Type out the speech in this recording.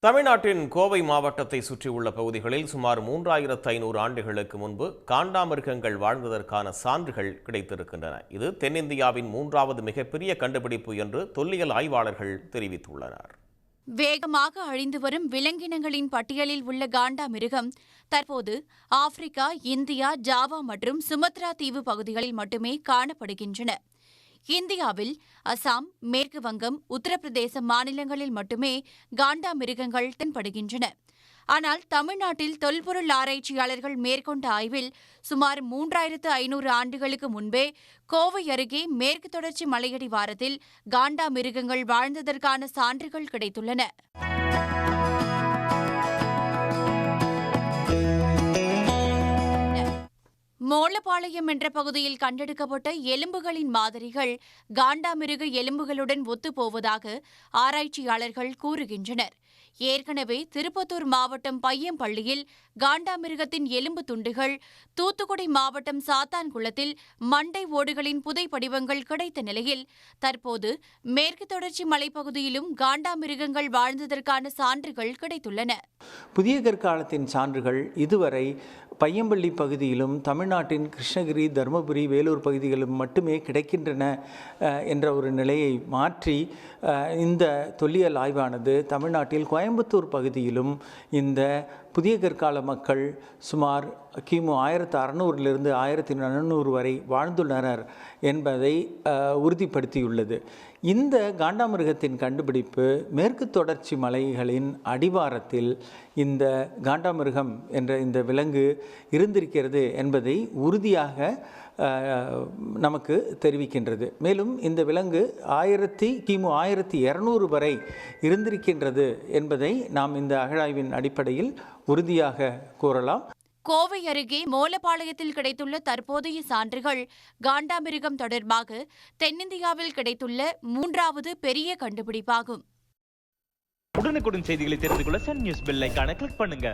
தமிழ்நாட்டின் கோவை மாவட்டத்தை சுற்றியுள்ள பகுதிகளில் சுமார் 3500 ஆண்டுகளுக்கு முன்பு காண்டாமிருகங்கள் வாழ்ந்ததற்கான சான்றுகள் கிடைத்திருக்கின்றன. இது தென்னிந்தியாவின் 3வது மிகப்பெரிய கண்டுபிடிப்பு என்று தொல்லியல் ஆய்வாளர்கள் தெரிவித்துள்ளனர். வேகமாக அழிந்து வரும் விலங்கினங்களின் பட்டியலில் உள்ள காண்டாமிருகம் தற்போது ஆப்பிரிக்கா, இந்தியா, ஜாவா மற்றும் சுமத்ரா தீவு பகுதிகளில் மட்டுமே காணப்படுகின்றன. இந்தியாவில் அசாம், மேற்கு வங்கம், உத்தரப்பிரதேச மாநிலங்களில் மட்டுமே காண்டாமிருகங்கள் தென்படுகின்றன. ஆனால் தமிழ்நாட்டில் தொல்பொருள் ஆராய்ச்சியாளர்கள் மேற்கொண்ட ஆய்வில் சுமார் 3500 ஆண்டுகளுக்கு முன்பே கோவை அருகே மேற்கு தொடர்ச்சி மலையடிவாரத்தில் காண்டாமிருகங்கள் வாழ்ந்ததற்கான சான்றுகள் கிடைத்துள்ளன. மோலப்பாளையம் என்ற பகுதியில் கண்டெடுக்கப்பட்ட எலும்புகளின் மாதிரிகள் காண்டாமிருக எலும்புகளுடன் ஒத்துப்போவதாக ஆராய்ச்சியாளர்கள் கூறுகின்றனர். ஏற்கனவே திருப்பத்தூர் மாவட்டம் பையம்பள்ளியில் காண்டாமிருகத்தின் எலும்பு துண்டுகள், தூத்துக்குடி மாவட்டம் சாத்தான்குளத்தில் மண்டை ஓடுகளின் புதை படிவங்கள் கிடைத்த நிலையில் தற்போது மேற்கு தொடர்ச்சி மலைப்பகுதியிலும் காண்டாமிருகங்கள் வாழ்ந்ததற்கான சான்றுகள் கிடைத்துள்ளன. புதிய கற்காலத்தின் சான்றுகள் இதுவரை பையம்பள்ளி பகுதியிலும் தமிழ்நாட்டின் கிருஷ்ணகிரி, தருமபுரி, வேலூர் பகுதிகளிலும் மட்டுமே கிடைக்கின்றன என்ற ஒரு நிலையை மாற்றி இந்த தொல்லியல் ஆய்வானது தமிழ்நாட்டில் கோயம்புத்தூர் பகுதியிலும் இந்த புதிய கற்கால மக்கள் சுமார் கிமு 1600 1400 வரை வாழ்ந்துள்ளனர் என்பதை உறுதிப்படுத்தியுள்ளது. இந்த காண்டாமிருகத்தின் கண்டுபிடிப்பு மேற்கு தொடர்ச்சி மலைகளின் அடிவாரத்தில் இந்த காண்டாமிருகம் என்ற இந்த விலங்கு இருந்திருக்கிறது என்பதை உறுதியாக நமக்கு தெரிவிக்கின்றது. மேலும் இந்த விலங்கு கிமு 1200 வரை இருந்திருக்கின்றது என்பதை நாம் இந்த அகழாய்வின் அடிப்படையில் உறுதியாக கூறலாம். கோவை அருகே மோலப்பாளையத்தில் கிடைத்துள்ள தற்போதைய சான்றுகள் காண்டாமிருகம் தொடர்பாக தென்னிந்தியாவில் கிடைத்துள்ள 3வது பெரிய கண்டுபிடிப்பாகும். உடனுக்குடன் செய்திகளை தெரிந்து கொள்ள சன் நியூஸ் பெல் ஐகானை கிளிக் பண்ணுங்க.